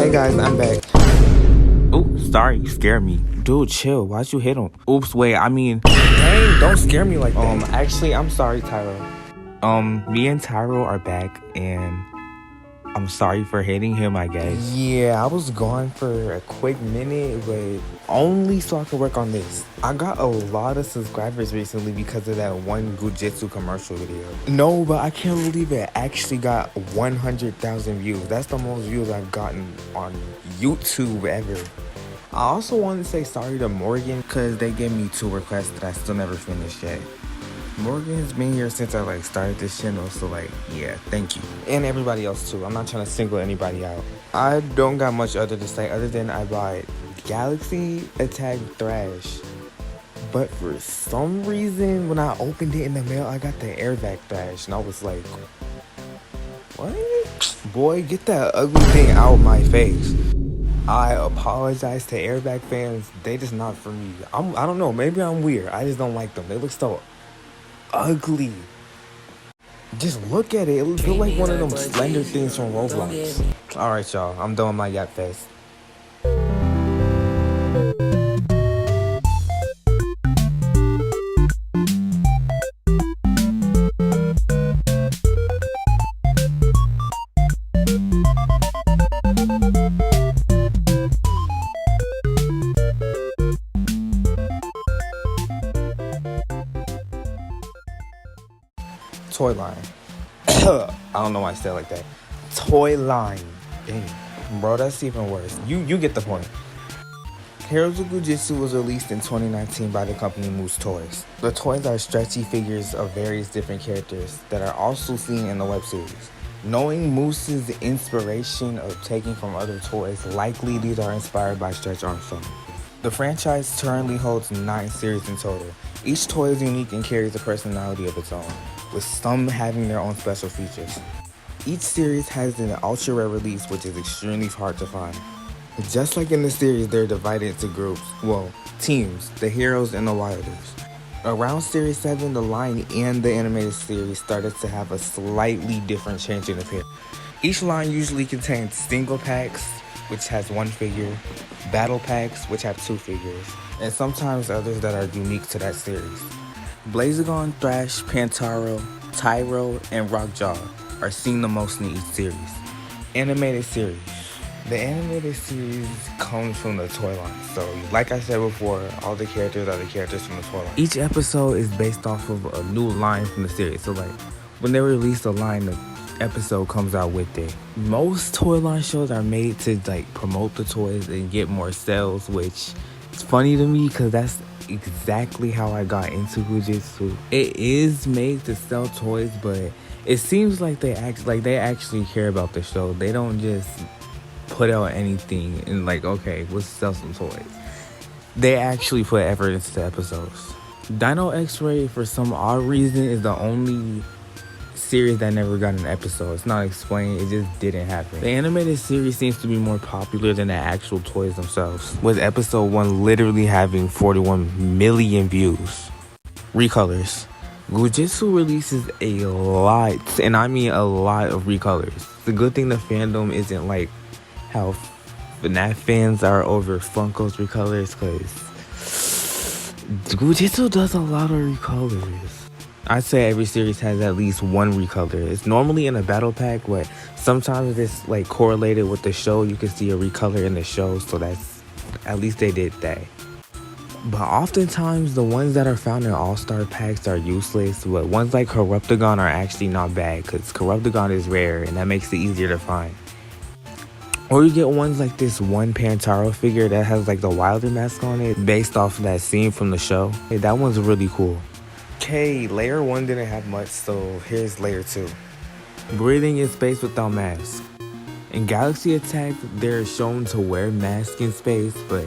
Hey guys, I'm back. Oops, sorry, you scared me. Dude, chill. Why'd you hit him? Oops, wait, Dang, don't scare me like that. actually, I'm sorry, Tyro. Me and Tyro are back, and I'm sorry for hitting him, I guess. Yeah, I was gone for a quick minute, but only so I could work on this. I got a lot of subscribers recently because of that one Goo Jit Zu commercial video. No, but I can't believe it actually got 100,000 views. That's the most views I've gotten on YouTube ever. I also want to say sorry to Morgan because they gave me 2 requests that I still never finished yet. Morgan's been here since I started this channel, so yeah, thank you. And everybody else too. I'm not trying to single anybody out. I don't got much other to say other than I bought Galaxy Attack Thrash. But for some reason, when I opened it in the mail, I got the Airvac Thrash, and I was like, what? Boy, get that ugly thing out my face. I apologize to Airvac fans. They just not for me. I don't know. Maybe I'm weird. I just don't like them. They look so ugly. Just look at it. It looks like one of them slender things from Roblox. Alright, y'all. I'm done with my Yacht Fest. Toy line. I don't know why I said it like that. Toy line. Dang. Bro, that's even worse. You get the point. Heroes of Goo Jit Zu was released in 2019 by the company Moose Toys. The toys are stretchy figures of various different characters that are also seen in the web series. Knowing Moose's inspiration of taking from other toys, likely these are inspired by Stretch Armstrong. The franchise currently holds 9 series in total. Each toy is unique and carries a personality of its own, with some having their own special features. Each series has an ultra rare release, which is extremely hard to find. Just like in the series, they're divided into groups, teams, the heroes and the wilders. Around series 7, the line and the animated series started to have a slightly different change in appearance. Each line usually contains single packs, which has 1 figure, battle packs, which have 2 figures, and sometimes others that are unique to that series. Blazagon, Thrash, Pantaro, Tyro, and Rockjaw are seen the most in each series. Animated series. The animated series comes from the toy line, so like I said before, all the characters are the characters from the toy line. Each episode is based off of a new line from the series, so when they release a line, the episode comes out with it. Most toy line shows are made to promote the toys and get more sales, which is funny to me because that's exactly how I got into Goo Jit Zu. It is made to sell toys, but it seems like they actually care about the show. They don't just put out anything and okay, let's sell some toys. They actually put effort into the episodes. Dino X-Ray, for some odd reason, is the only series that never got an episode. It's not explained, it just didn't happen. The animated series seems to be more popular than the actual toys themselves, with episode 1 literally having 41 million views. Recolors. Goo Jit Zu releases a lot, and I mean a lot of recolors. The good thing the fandom isn't like how FNAF fans are over Funko's recolors, because Goo Jit Zu does a lot of recolors. I'd say every series has at least 1 recolor. It's normally in a battle pack, but sometimes it's correlated with the show. You can see a recolor in the show, so that's, at least they did that. But oftentimes the ones that are found in all-star packs are useless, but ones like Corruptagon are actually not bad, because Corruptagon is rare and that makes it easier to find. Or you get ones like this one Pantaro figure that has the Wilder mask on it, based off of that scene from the show. Hey, that one's really cool. Okay, layer 1 didn't have much, so here's layer 2. Breathing in space without mask. In Galaxy Attack, they're shown to wear masks in space, but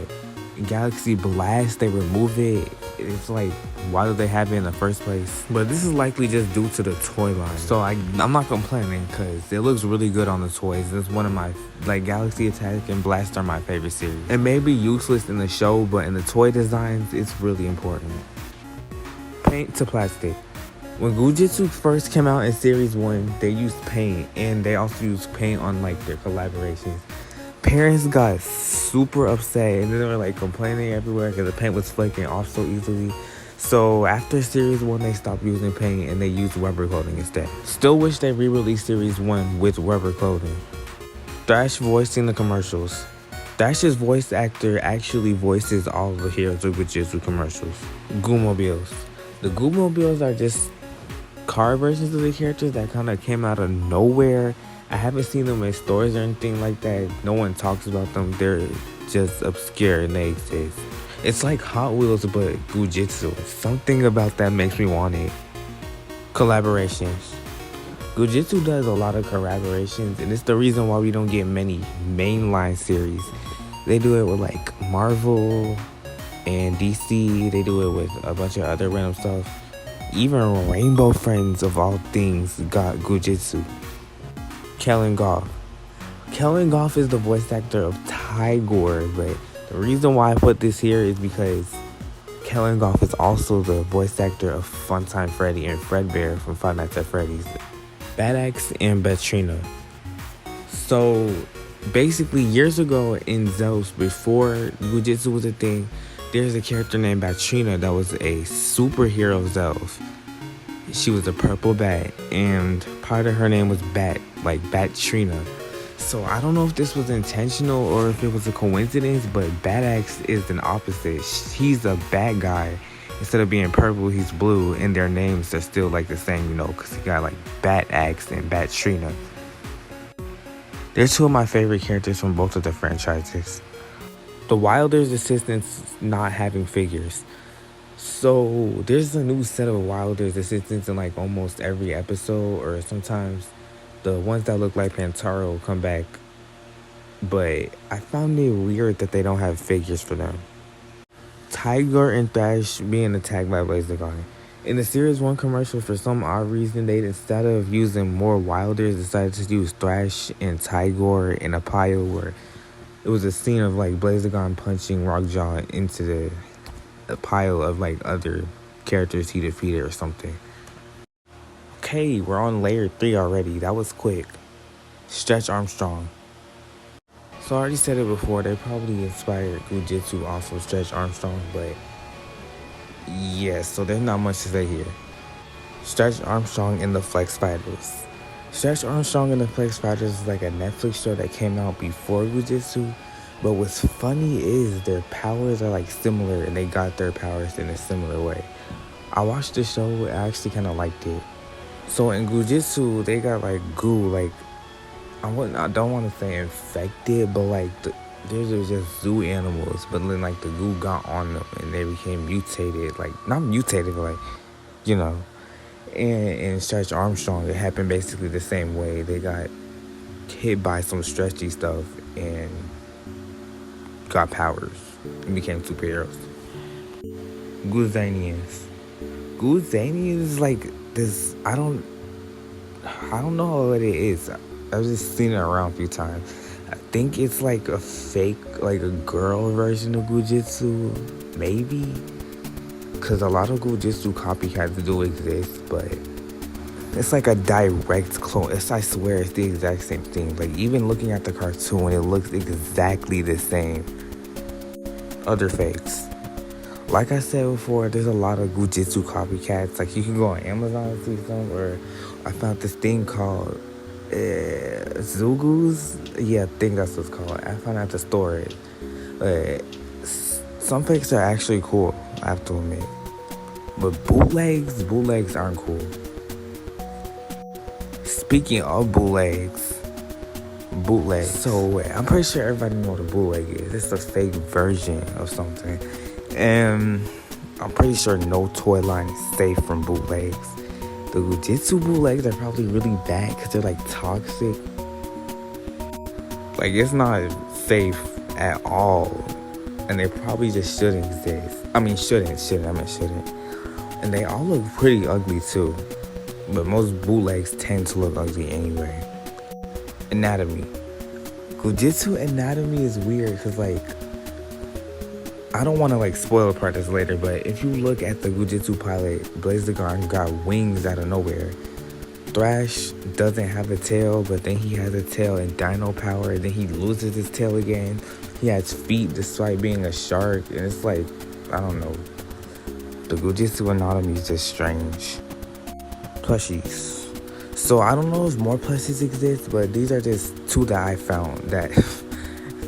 in Galaxy Blast, they remove it. It's why do they have it in the first place? But this is likely just due to the toy line. So I'm not complaining because it looks really good on the toys. It's one of my, Galaxy Attack and Blast are my favorite series. It may be useless in the show, but in the toy designs, it's really important. Paint to plastic. When Goo Jit Zu first came out in series 1, they used paint, and they also used paint on their collaborations. Parents got super upset and they were like complaining everywhere because the paint was flaking off so easily. So after series 1, they stopped using paint and they used rubber coating instead. Still wish they re-released series 1 with rubber coating. Thrash voicing the commercials. Thrash's voice actor actually voices all of the Heroes of Goo Jit Zu commercials. Goomobiles. The Goomobiles are just car versions of the characters that kind of came out of nowhere. I haven't seen them in stores or anything like that. No one talks about them. They're just obscure and they exist. It's like Hot Wheels but Goo Jit Zu. Something about that makes me want it. Collaborations. Goo Jit Zu does a lot of collaborations, and it's the reason why we don't get many mainline series. They do it with like Marvel and DC. They do it with a bunch of other random stuff. Even Rainbow Friends of all things got Goo Jit Zu. Kellen Goff. Kellen Goff is the voice actor of Tigor, but the reason why I put this here is because Kellen Goff is also the voice actor of Funtime Freddy and Fredbear from Five Nights at Freddy's. Bad Axe and Batrina. So basically years ago in Zeus, before Goo Jit Zu was a thing, there's a character named Batrina that was a superhero Zeus. She was a purple bat and part of her name was Bat, like Batrina. So I don't know if this was intentional or if it was a coincidence, but Bad Axe is an opposite. He's a bad guy. Instead of being purple, he's blue, and their names are still like the same, you know, because he got like Bat Axe and Batrina. They're two of my favorite characters from both of the franchises. The Wilder's assistants not having figures. So there's a new set of Wilder's assistants in like almost every episode, or sometimes the ones that look like Pantaro come back. But I found it weird that they don't have figures for them. Tiger and Thrash being attacked by Blaziken. In the Series 1 commercial, for some odd reason, they, instead of using more Wilders, decided to use Thrash and Tiger in a pile where it was a scene of like Blaziken punching Rockjaw into the pile of like other characters he defeated or something. Okay, we're on layer 3 already. That was quick. Stretch Armstrong. So I already said it before, they probably inspired Goo Jit Zu off of Stretch Armstrong, but yes, so there's not much to say here. Stretch Armstrong and the Flex Fighters. Stretch Armstrong and the Flex Fighters is like a Netflix show that came out before Goo Jit Zu, but what's funny is their powers are like similar and they got their powers in a similar way. I watched the show, I actually kind of liked it. So in Goo Jit Zu, they got like goo, like, I don't want to say infected, but like they're just zoo animals, but then like the goo got on them and they became mutated, like not mutated, but like, you know. And in Stretch Armstrong, it happened basically the same way. They got hit by some stretchy stuff and got powers and became superheroes. Goozanians. Goozanians is like this, I don't know what it is. I've just seen it around a few times. I think it's like a fake, like a girl version of Goo Jit Zu, maybe. Because a lot of Goo Jit Zu copycats do exist, but it's like a direct clone. I swear it's the exact same thing. Like even looking at the cartoon, it looks exactly the same. Other fakes. Like I said before, there's a lot of Goo Jit Zu copycats. Like you can go on Amazon and see some, or I found this thing called Zugus. Yeah, I think that's what it's called. I found out to store it. Some fakes are actually cool, I have to admit. But bootlegs aren't cool. Speaking of bootlegs. So I'm pretty sure everybody knows what a bootleg is. It's a fake version of something. And I'm pretty sure no toy line is safe from bootlegs. The Goo Jit Zu bootlegs are probably really bad because they're like toxic. Like it's not safe at all. And they probably just shouldn't exist. I mean shouldn't. And they all look pretty ugly too. But most bootlegs tend to look ugly anyway. Anatomy. Goo Jit Zu anatomy is weird because like, I don't want to like spoil a part of this later, but if you look at the Goo Jit Zu pilot, Blaziken got wings out of nowhere. Thrash doesn't have a tail, but then he has a tail in dino power, and then he loses his tail again. He has feet despite being a shark, and it's like, I don't know. The Goo Jit Zu anatomy is just strange. Plushies. So I don't know if more plushies exist, but these are just two that I found that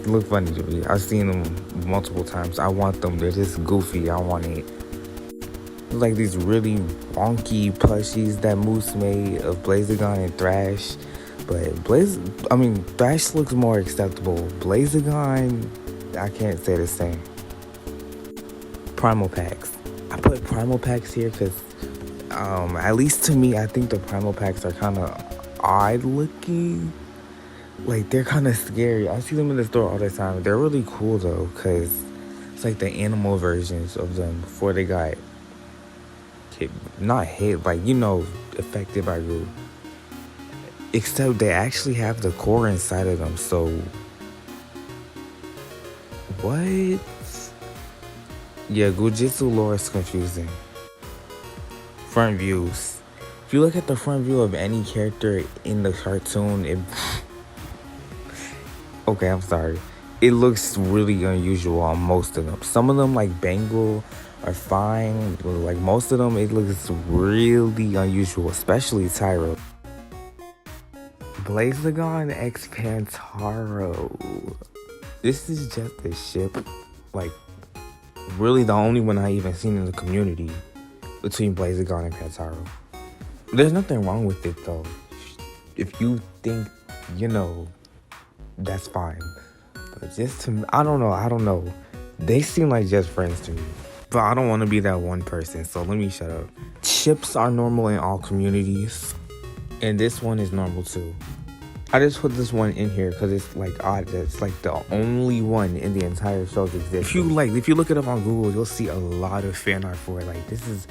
look funny to me. I've seen them multiple times. I want them. They're just goofy. I want it. Like these really wonky plushies that Moose made of Blazagon and Thrash. But Thrash looks more acceptable. Blazagon, I can't say the same. Primal packs. I put Primal packs here because, at least to me, I think the Primal packs are kind of odd looking. Like, they're kind of scary. I see them in the store all the time. They're really cool, though, because it's like the animal versions of them before they got affected by Goo. Except they actually have the core inside of them, so what? Yeah, Goo Jit Zu lore is confusing. Front views. If you look at the front view of any character in the cartoon, okay, I'm sorry. It looks really unusual on most of them. Some of them, like Bangle, are fine. Like most of them, it looks really unusual, especially Tyro. Blazagon X Pantaro. This is just a ship, like, really the only one I even seen in the community between Blazagon and Pantaro. There's nothing wrong with it, though. If you think, that's fine. But just to me, I don't know. They seem like just friends to me. But I don't want to be that one person, so let me shut up. Ships are normal in all communities. And this one is normal too. I just put this one in here because it's like odd. It's like the only one in the entire show's existence. If you look it up on Google, you'll see a lot of fan art for it. Like, this is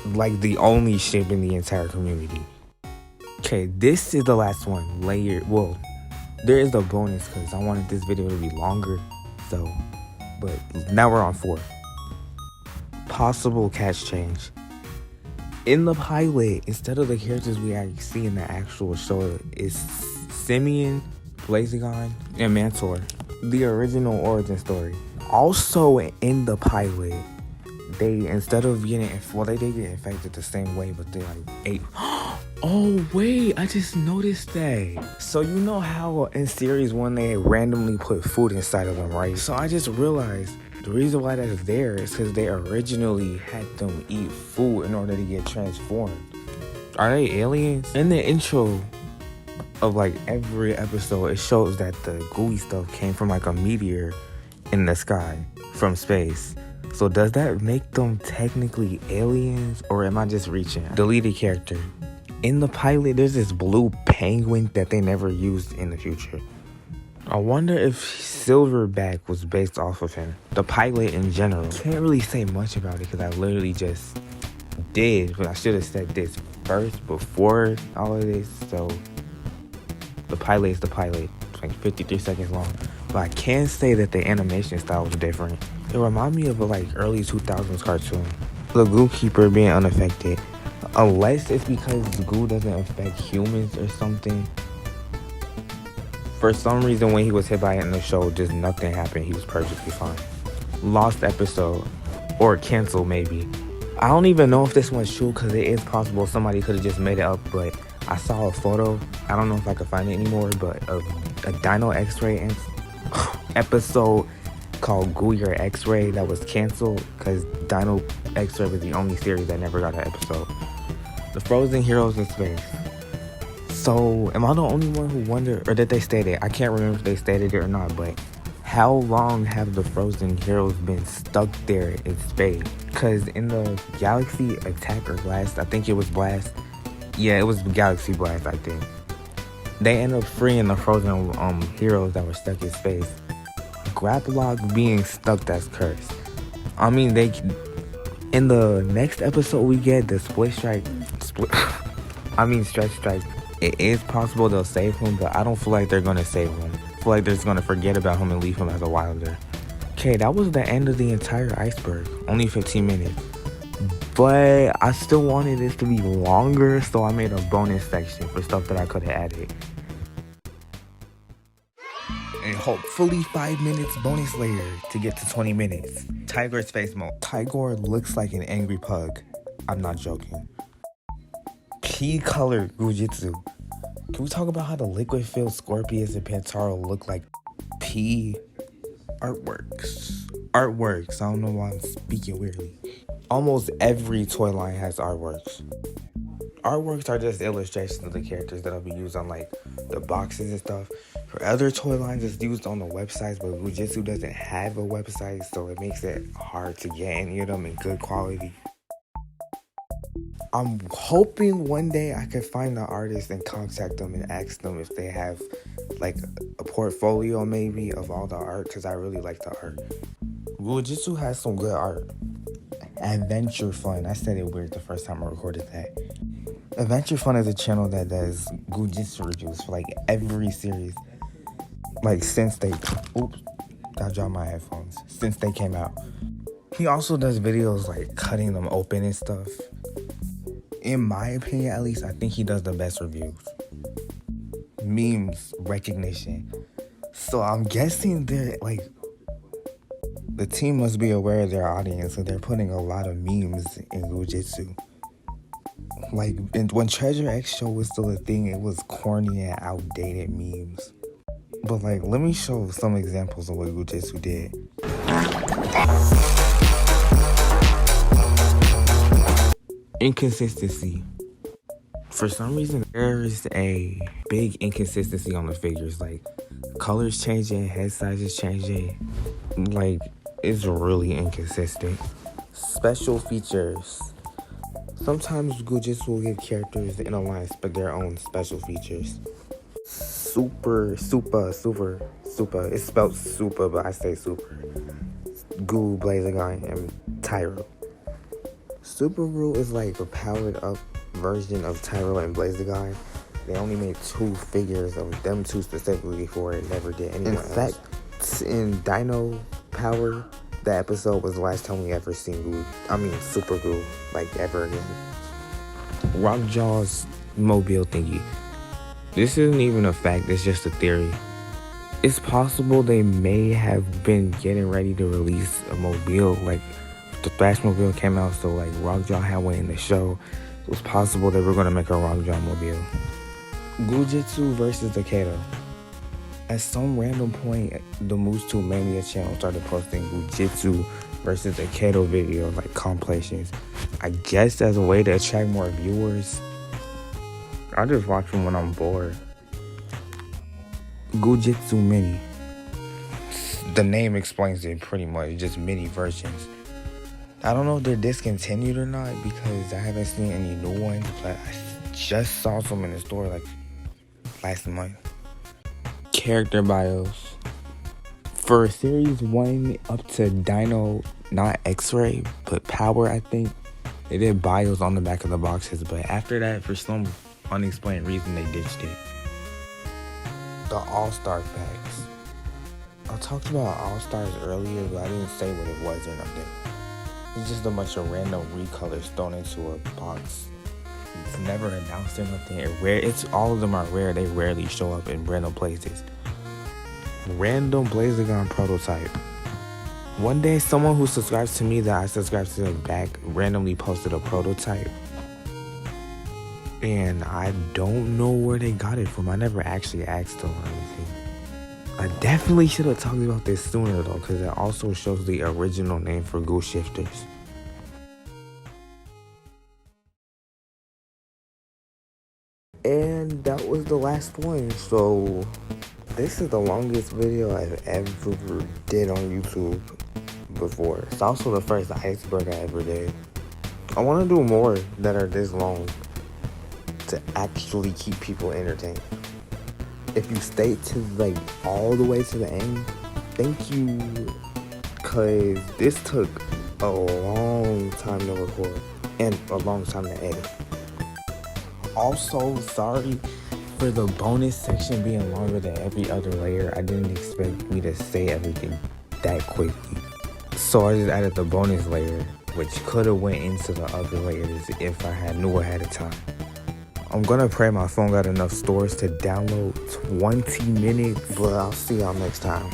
like the only ship in the entire community. Okay, this is the last one. Well, there is a bonus because I wanted this video to be longer. So, but now we're on 4. Possible catch change. In the pilot, instead of the characters we actually see in the actual show, is Simeon, Blazagon, and Mantor. The original origin story. Also in the pilot, they, instead of getting, they did get infected the same way, but they like ate. Oh wait, I just noticed that. So you know how in series 1 they randomly put food inside of them, right? So I just realized the reason why that's there is because they originally had them eat food in order to get transformed. Are they aliens? In the intro of like every episode, it shows that the gooey stuff came from like a meteor in the sky from space. So does that make them technically aliens, or am I just reaching? Deleted character. In the pilot, there's this blue penguin that they never used in the future. I wonder if Silverback was based off of him. The pilot in general. Can't really say much about it because I literally just did, but I should have said this first before all of this. So the pilot is the pilot. It's like 53 seconds long. But I can say that the animation style was different. It reminded me of a like early 2000s cartoon. The Goo Keeper being unaffected. Unless it's because Goo doesn't affect humans or something. For some reason, when he was hit by it in the show, just nothing happened. He was perfectly fine. Lost episode. Or canceled, maybe. I don't even know if this one's true because it is possible somebody could have just made it up, but I saw a photo. I don't know if I can find it anymore, but of a Dino X-Ray episode called Goo Your X-Ray that was canceled because Dino X-Ray was the only series that never got an episode. The Frozen Heroes in Space. So, am I the only one who wondered, or did they state it? I can't remember if they stated it or not, but how long have the Frozen Heroes been stuck there in space? Because in the Galaxy Attack or Blast, I think it was Blast. Yeah, it was Galaxy Blast, I think. They ended up freeing the Frozen heroes that were stuck in space. Grapplog being stuck, that's cursed. I mean, in the next episode we get the Stretch Strike. It is possible they'll save him, but I don't feel like they're gonna save him. I feel like they're just gonna forget about him and leave him as a wilder. Okay, that was the end of the entire iceberg. Only 15 minutes. but I still wanted this to be longer, so I made a bonus section for stuff that I could have added. And hopefully 5 minutes bonus layer to get to 20 minutes. Tiger's face mode. Tiger looks like an angry pug. I'm not joking. Pea colored Goo Jit Zu. Can we talk about how the liquid filled Scorpius and Pantaro look like pea artworks? Artworks. I don't know why I'm speaking weirdly. Almost every toy line has artworks. Artworks are just illustrations of the characters that'll be used on like the boxes and stuff. For other toy lines, it's used on the websites, but Goo Jit Zu doesn't have a website, so it makes it hard to get any of them in good quality. I'm hoping one day I could find the artist and contact them and ask them if they have like a portfolio maybe of all the art, because I really like the art. Goo Jit Zu has some good art. Adventure Fun. I said it weird the first time I recorded that. Adventure Fun is a channel that does Goo Jit Zu reviews for like every series. Like since they... Oops. I dropped my headphones. Since they came out. He also does videos like cutting them open and stuff. In my opinion, at least, I think he does the best reviews. Memes, recognition. So I'm guessing they're like... The team must be aware of their audience, so they're putting a lot of memes in Goo Jit Zu. Like, when Treasure X Show was still a thing, it was corny and outdated memes. But like, let me show some examples of what Goo Jit Zu did. Inconsistency. For some reason, there's a big inconsistency on the figures. Like, colors changing, head sizes changing. Like, it's really inconsistent. Special features. Sometimes Goo Jit Zu will give characters in a line but their own special features. Super. It's spelled super, but I say super. Goo, Blaziken, and Tyro. Subaru is like a powered up version of Tyro and Blaziken. They only made 2 figures of them 2 specifically for it, never did anyone else. In fact, in Dino Power, that episode was the last time we ever seen Super Goo, like ever again. Rockjaw's mobile thingy. This isn't even a fact, it's just a theory. It's possible they may have been getting ready to release a mobile, like the Thrash Mobile came out, so like Rockjaw had one in the show. It was possible they were going to make a Rockjaw mobile. Goo Jit Zu versus the Kato. At some random point, the Moose 2 Mania channel started posting Goo Jit Zu versus the Kato video, like compilations. I guess as a way to attract more viewers. I just watch them when I'm bored. Goo Jit Zu Mini. The name explains it pretty much, just mini versions. I don't know if they're discontinued or not because I haven't seen any new ones, but I just saw some in the store like last month. Character bios. For series 1 up to Dino, not X-Ray, but Power, I think, they did bios on the back of the boxes, but after that, for some unexplained reason, they ditched it. The All-Star packs. I talked about All-Stars earlier, but I didn't say what it was or nothing. It's just a bunch of random recolors thrown into a box. It's never announced or nothing. All of them are rare. They rarely show up in random places. Random Blaziken prototype. One day, someone who subscribes to me that I subscribe to them back randomly posted a prototype. And I don't know where they got it from. I never actually asked them or anything. I definitely should have talked about this sooner though, because it also shows the original name for Goo Shifters. And that was the last one. So this is the longest video I've ever did on YouTube before. It's also the first iceberg I ever did. I want to do more that are this long to actually keep people entertained. If you stay to like all the way to the end, thank you, cause this took a long time to record and a long time to edit. Also, sorry for the bonus section being longer than every other layer. I didn't expect me to say everything that quickly, so I just added the bonus layer. which could have went into the other layers if I had knew ahead of time. I'm gonna pray my phone got enough storage to download 20 minutes, but I'll see y'all next time.